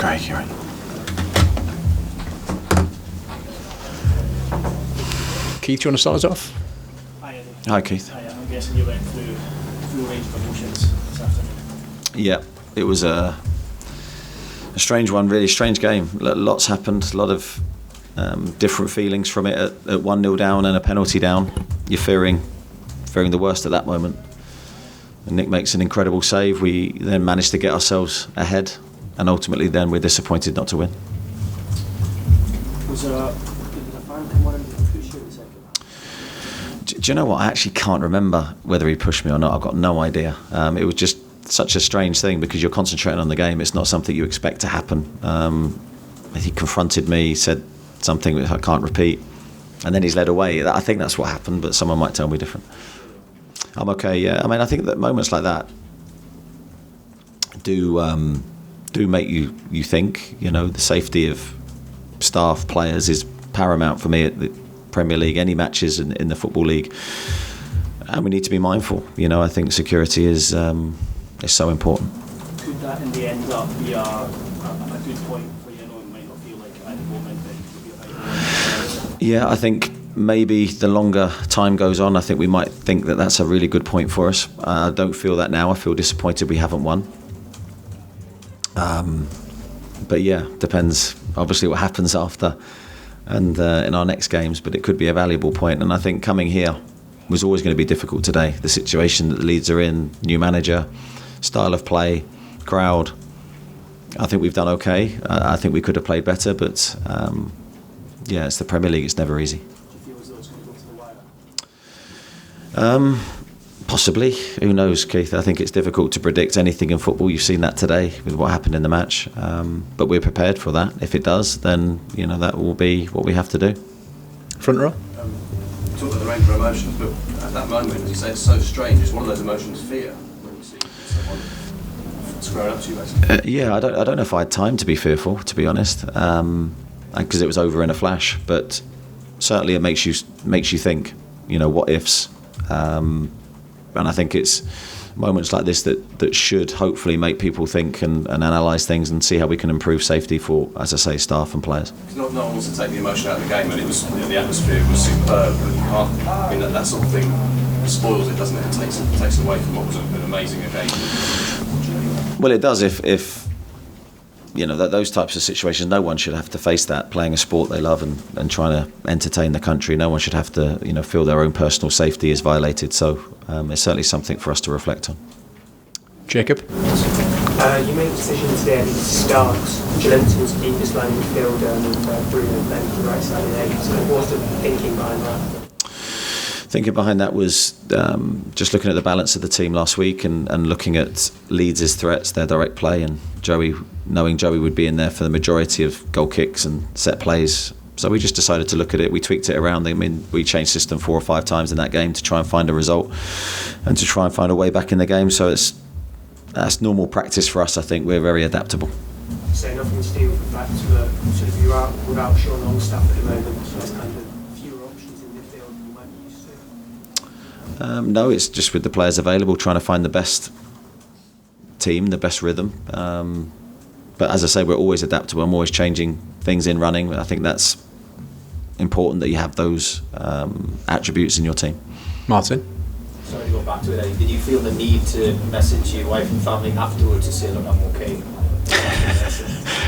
Craig, you're right. Keith, do you want to start us off? Hi, Eddie. Hi, Keith. Hi, I'm guessing you went through full range of emotions this afternoon. Yeah, it was a strange one, really strange game. Lots happened, a lot of different feelings from it. At 1-0 down and a penalty down, you're fearing the worst at that moment. And Nick makes an incredible save. We then managed to get ourselves ahead, and ultimately then we're disappointed not to win. Was a fan come on and push you in the second half? Do you know what? I actually can't remember whether he pushed me or not. I've got no idea. It was just such a strange thing because you're concentrating on the game. It's not something you expect to happen. He confronted me, said something which I can't repeat, and then he's led away. I think that's what happened, but someone might tell me different. I'm okay, yeah. I mean, I think that moments like that do make you think. You know, the safety of staff, players is paramount for me at the Premier League, any matches in the Football League. And we need to be mindful. You know, I think security is so important. Could that in the end up be a good point for you? I know it might not feel like at the moment that it could be a Yeah, I think maybe the longer time goes on, I think we might think that that's a really good point for us. I don't feel that now. I feel disappointed we haven't won. But yeah, depends obviously what happens after and in our next games, but it could be a valuable point. And I think coming here was always going to be difficult today. The situation that the Leeds are in, new manager, style of play, crowd. I think we've done okay. I think we could have played better, but yeah, it's the Premier League. It's never easy. Possibly. Who knows, Keith? I think it's difficult to predict anything in football. You've seen that today with what happened in the match. But we're prepared for that. If it does, then you know that will be what we have to do. Front row. You talk about the range of emotions, but at that moment, as you say, it's so strange. It's one of those emotions, fear, when you see someone squaring up to you, basically. Yeah, I don't know if I had time to be fearful, to be honest, because it was over in a flash. But certainly, it makes you think. You know, what ifs. And I think it's moments like this that should hopefully make people think and analyse things and see how we can improve safety for, as I say, staff and players. No one wants to take the emotion out of the game, and it was, you know, the atmosphere was superb. And you can't, I mean, that sort of thing spoils it, doesn't it? It takes away from what was an amazing occasion. Well, it does. If you know those types of situations, no one should have to face that. Playing a sport they love and trying to entertain the country, no one should have to feel their own personal safety is violated. So it's certainly something for us to reflect on. Jacob? You made a decision today to start Joelinton's deepest line midfielder and Bruno playing to the right side of the 8. So what was the thinking behind that? Thinking behind that was just looking at the balance of the team last week and looking at Leeds' threats, their direct play, and knowing Joey would be in there for the majority of goal kicks and set plays. So we just decided to look at it. We tweaked it around. I mean, we changed system 4 or 5 times in that game to try and find a result and to try and find a way back in the game. So that's normal practice for us. I think we're very adaptable. So nothing to do with the fact that sort of you're out without Longstaff at the moment, so there's kind of fewer options in midfield than you might be used to? No, it's just with the players available, trying to find the best team, the best rhythm. But as I say, we're always adaptable. I'm always changing things in running. I think that's important that you have those attributes in your team. Martin? Sorry to go back to it, Eddie. Did you feel the need to message your wife and family afterwards to say, look, I'm okay?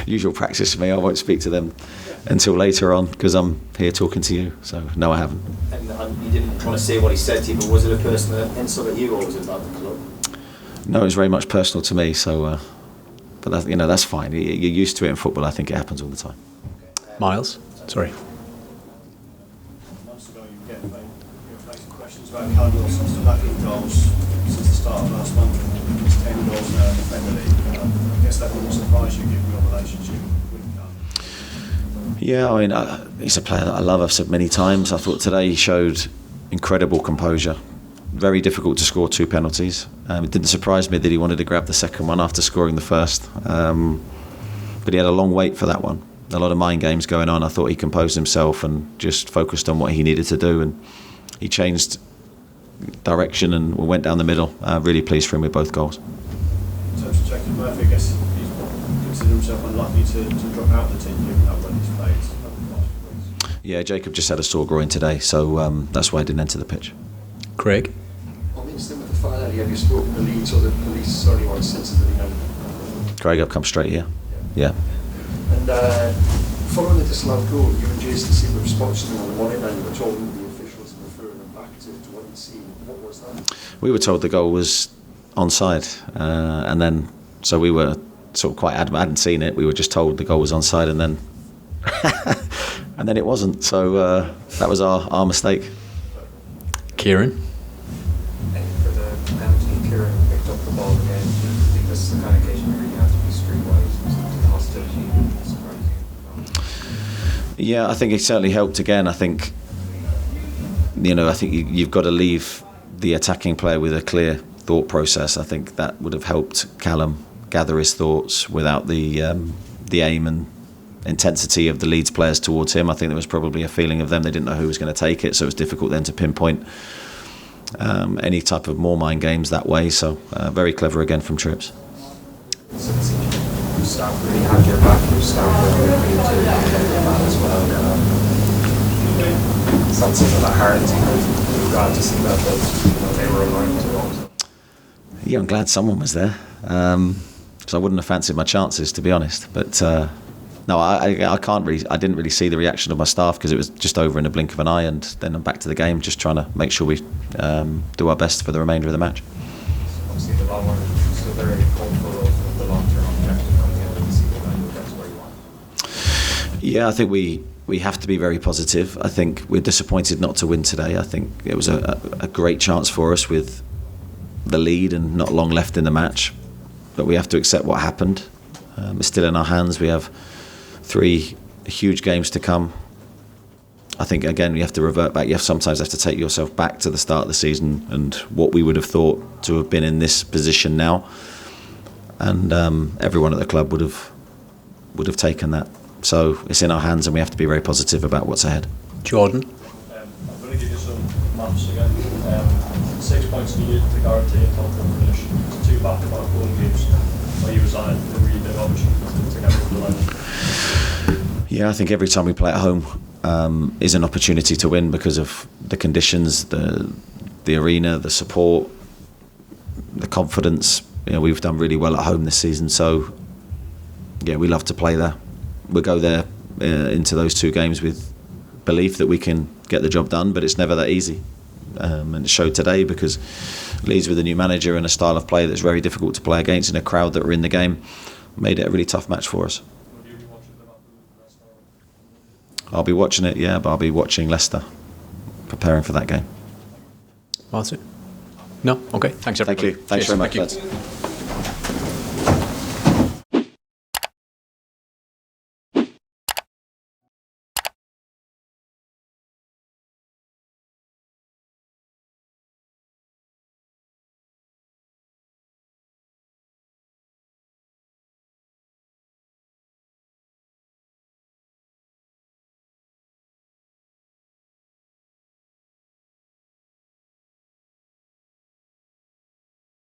Usual practice for me. I won't speak to them until later on because I'm here talking to you. So no, I haven't. And you didn't want to say what he said to you, but was it a personal insult at you or was it about the club? No, it was very much personal to me. So, but that's fine. You're used to it in football. I think it happens all the time. Miles? Sorry. Months ago, you were facing questions about Callum since back in goals since the start of last month. It's 10 goals now in the Premier League. I guess that wouldn't surprise you given your relationship with Callum. Yeah, I mean, he's a player that I love. I've said many times. I thought today he showed incredible composure. Very difficult to score 2 penalties. It didn't surprise me that he wanted to grab the second one after scoring the first. But he had a long wait for that one. A lot of mind games going on. I thought he composed himself and just focused on what he needed to do. And he changed direction and went down the middle. Really pleased for him with both goals. In terms of Jacob Murphy, I guess he's considered himself unlucky to drop out of the team given that when he's played over the last few weeks? Yeah, Jacob just had a sore groin today, so that's why he didn't enter the pitch. Craig? I mean, still with the fire that have you spoken to Leeds or the police or anyone since that you know? Craig, I've come straight here. Yeah. And following the disallowed goal, you and Jason seemed to have spotted something on the morning and you were told the officials and referring them back to what you'd seen. What was that? We were told the goal was onside, and then so we were sort of quite adamant. I hadn't seen it. We were just told the goal was onside, and then and then it wasn't. So that was our mistake. Kieran? For the penalty, Kieran picked up the ball again. Do you think this is the kind of occasion where you have to be streetwise? The hostility surprising. Yeah, I think it certainly helped again. I think you've got to leave the attacking player with a clear thought process. I think that would have helped Callum gather his thoughts without the aim and intensity of the Leeds players towards him. I think there was probably a feeling of them, they didn't know who was going to take it, so it was difficult then to pinpoint any type of more mind games that way. So very clever again from Trips. So it seems your staff really had your back, your staff were really to get your man as well. It's not something that hard to you're glad to see that they were aligned to also. Yeah, I'm glad someone was there, because I wouldn't have fancied my chances, to be honest. But no, I can't really. I didn't really see the reaction of my staff because it was just over in a blink of an eye, and then I'm back to the game, just trying to make sure we do our best for the remainder of the match. Obviously, the long run is still very hopeful of the long-term objective coming out of the season, and you'll get to where you want. Yeah, I think we have to be very positive. I think we're disappointed not to win today. I think it was a great chance for us with the lead and not long left in the match, but we have to accept what happened. It's still in our hands. We have 3 huge games to come. I think again we have to revert back. You sometimes have to take yourself back to the start of the season and what we would have thought to have been in this position now, and everyone at the club would have taken that. So it's in our hands, and we have to be very positive about what's ahead. Jordan? I'm going to give you some maths again. 6 points needed to guarantee a top 4 finish. 2 back-to-back home games where you resigned a really big opportunity to get over the line. Yeah, I think every time we play at home is an opportunity to win because of the conditions, the arena, the support, the confidence. We've done really well at home this season, so yeah, we love to play there. We'll go there into those 2 games with belief that we can get the job done, but it's never that easy. And it showed today because Leeds with a new manager and a style of play that's very difficult to play against in a crowd that were in the game made it a really tough match for us. Will you be watching the Leicester? I'll be watching it, yeah, but I'll be watching Leicester, preparing for that game. Martin? No? Okay, thanks everybody. Thank you. Thanks Cheers. very much, Thank you. lads.